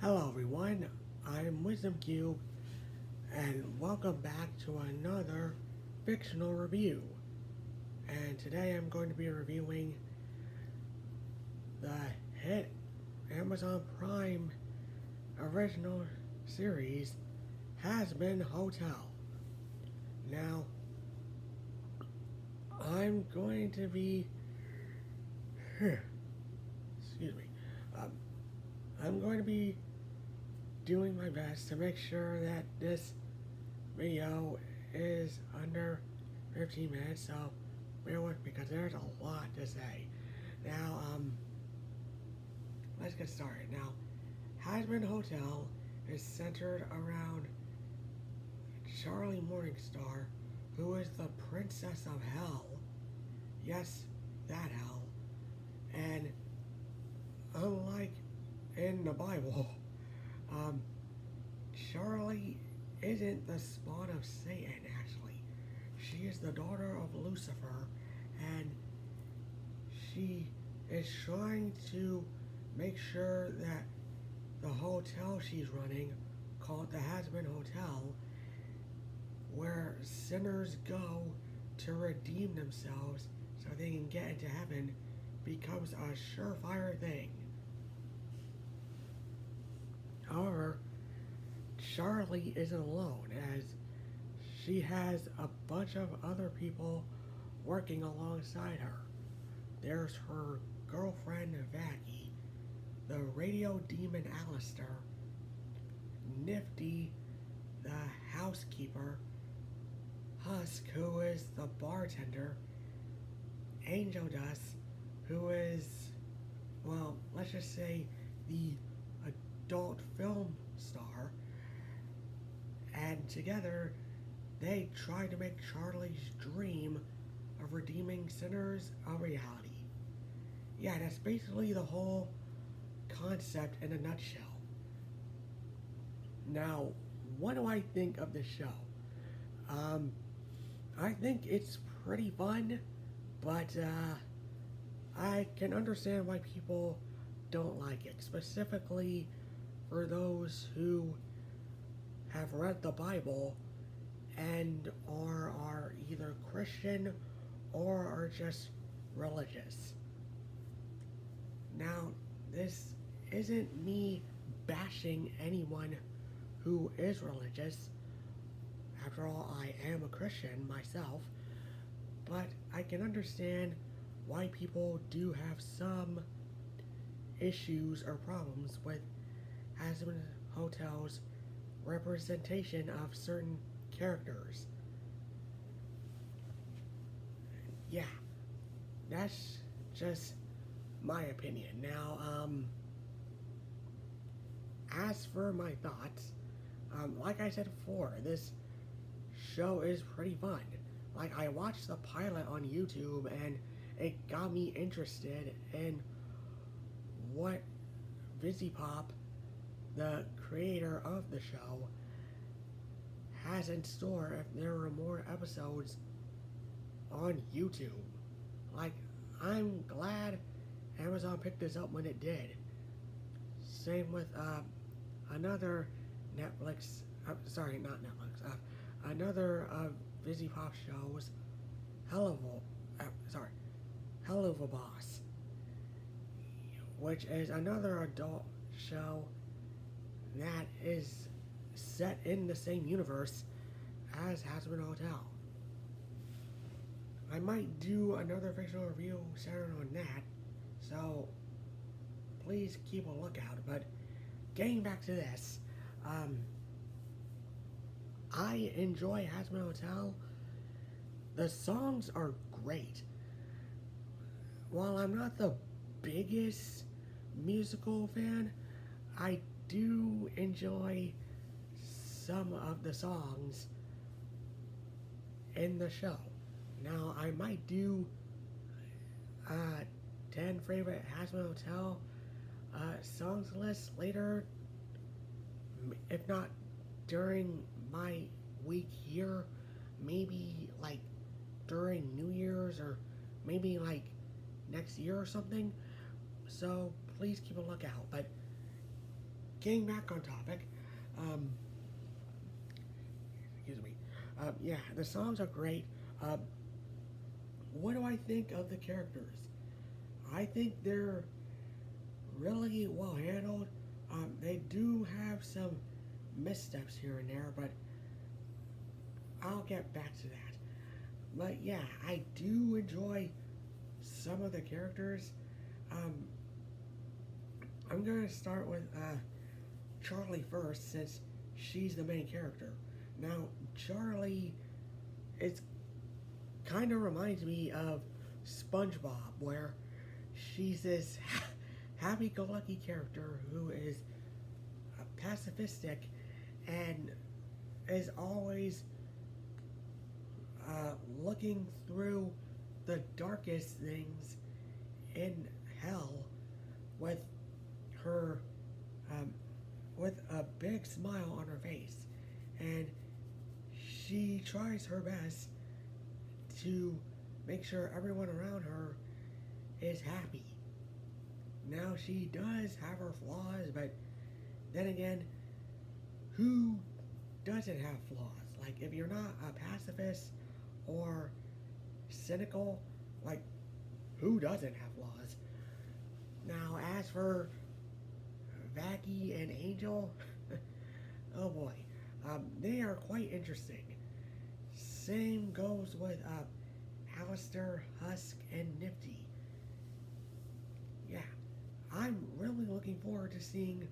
Hello everyone, I'm Wisdom Cube, and welcome back to another fictional review. And today I'm going to be reviewing the hit Amazon Prime original series, Hazbin Hotel. Now, I'm going to be, excuse me, um, I'm going to be doing my best to make sure that this video is under 15 minutes, so bear with me because there's a lot to say. Now, let's get started. Now, Hazbin Hotel is centered around Charlie Morningstar, who is the Princess of Hell. Yes, that hell. And unlike in the Bible, Charlie isn't the spawn of Satan, actually. She is the daughter of Lucifer, and she is trying to make sure that the hotel she's running, called the Hazbin Hotel, where sinners go to redeem themselves so they can get into heaven, becomes a surefire thing. However, Charlie isn't alone, as she has a bunch of other people working alongside her. There's her girlfriend Vaggie, the radio demon Alistair, Nifty, the housekeeper, Husk, who is the bartender, Angel Dust, who is, well, let's just say the adult film star, and together they try to make Charlie's dream of redeeming sinners a reality. Yeah, that's basically the whole concept in a nutshell. Now, what do I think of the show? I think it's pretty fun, but I can understand why people don't like it, specifically for those who have read the Bible and are either Christian or are just religious. Now, this isn't me bashing anyone who is religious. After all, I am a Christian myself, but I can understand why people do have some issues or problems with Hazbin Hotel's representation of certain characters. Yeah, that's just my opinion. Now, as for my thoughts, like I said before, this show is pretty fun. Like, I watched the pilot on YouTube and it got me interested in what VisiPop, the creator of the show, has in store if there were more episodes on YouTube. Like, I'm glad Amazon picked this up when it did. Same with another Netflix, sorry, not Netflix, another VisiPop shows, Hell of a Boss, which is another adult show that is set in the same universe as Hazbin Hotel. I might do another fictional review centered on that, so please keep a lookout. But getting back to this, I enjoy Hazbin Hotel. The songs are great. While I'm not the biggest musical fan, I do enjoy some of the songs in the show. Now, I might do 10 favorite Hazbin Hotel songs list later, if not during my week here, maybe like during New Year's or maybe like next year or something. So please keep a lookout. But getting back on topic, um, excuse me. Yeah, the songs are great. Uh, what do I think of the characters? I think they're really well handled. They do have some missteps here and there, but I'll get back to that. But yeah, I do enjoy some of the characters. Um, I'm gonna start with Charlie first, since she's the main character. Now, Charlie, it's kind of reminds me of SpongeBob, where she's this happy-go-lucky character who is pacifistic and is always looking through the darkest things in hell with her um, with a big smile on her face, and she tries her best to make sure everyone around her is happy. Now, she does have her flaws, but then again, who doesn't have flaws? Like, if you're not a pacifist or cynical, like, who doesn't have flaws? Now, as for Vacky and Angel, oh boy, they are quite interesting. Same goes with Alistair, Husk, and Nifty. Yeah, I'm really looking forward to seeing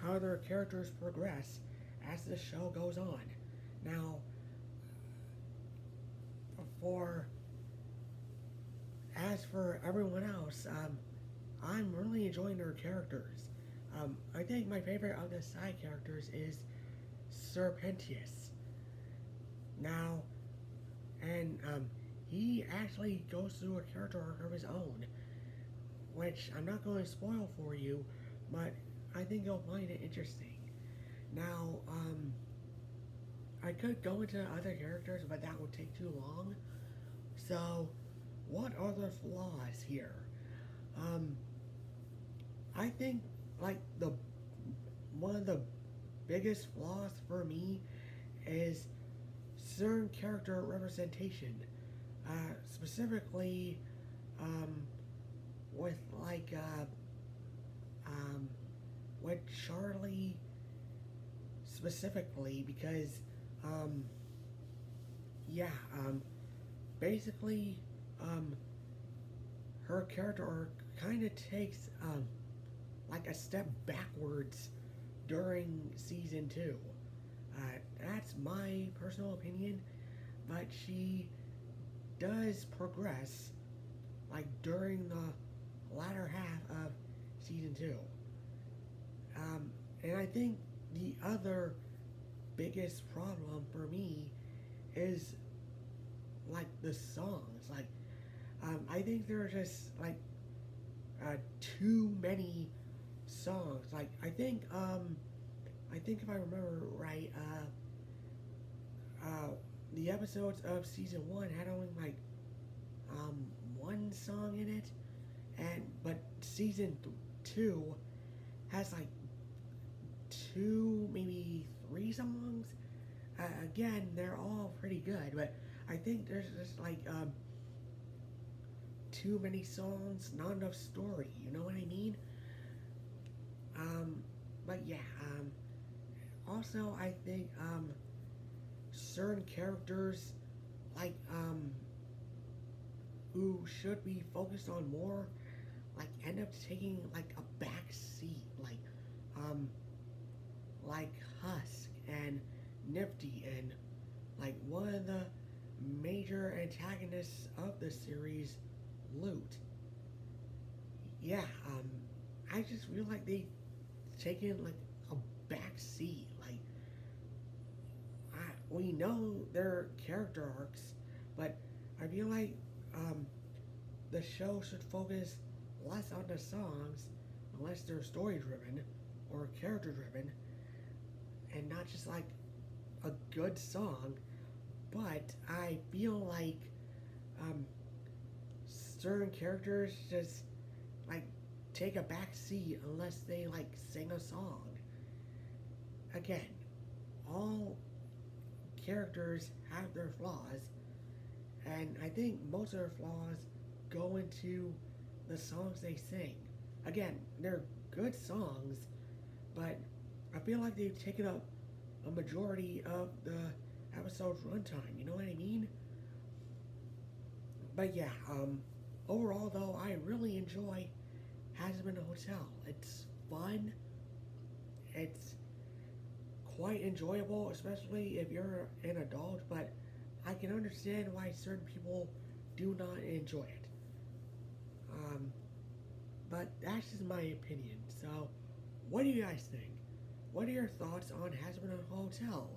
how their characters progress as the show goes on. Now, for as for everyone else, I'm really enjoying their characters. I think my favorite of the side characters is Serpentius. Now, and he actually goes through a character arc of his own, which I'm not going to spoil for you, but I think you'll find it interesting. Now, I could go into other characters, but that would take too long. So, what are the flaws here? I think like the one of the biggest flaws for me is certain character representation, specifically with like with Charlie specifically, because yeah, basically her character arc kind of takes like a step backwards during season 2. That's my personal opinion, but she does progress like during the latter half of season 2. And I think the other biggest problem for me is like the songs. Like, I think there are just like too many songs. Like, I think if I remember right, the episodes of season 1 had only like one song in it, but season 2 has like 2, maybe 3 songs. Again, they're all pretty good, but I think there's just like too many songs, not enough story. You know what I mean? But yeah. Also, I think certain characters like who should be focused on more, like end up taking like a back seat, like Husk and Nifty, and like one of the major antagonists of the series, Loot. Yeah, I just feel like they taken like a back seat. Like, we know their character arcs, but I feel like the show should focus less on the songs, unless they're story driven or character driven, and not just like a good song. But I feel like certain characters just like take a back seat unless they like sing a song. Again, all characters have their flaws, and I think most of their flaws go into the songs they sing. Again, they're good songs, but I feel like they've taken up a majority of the episode's runtime. You know what I mean? But yeah, overall though, I really enjoy Hazbin Hotel. It's fun. It's quite enjoyable, especially if you're an adult. But I can understand why certain people do not enjoy it. But that's just my opinion. So, what do you guys think? What are your thoughts on Hazbin Hotel?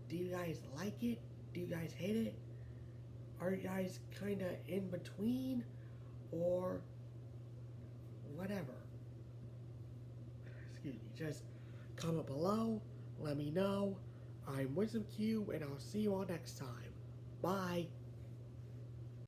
Do you guys like it? Do you guys hate it? Are you guys kind of in between? Or whatever? Excuse me. Just comment below. Let me know. I'm WisdomQ, and I'll see you all next time. Bye.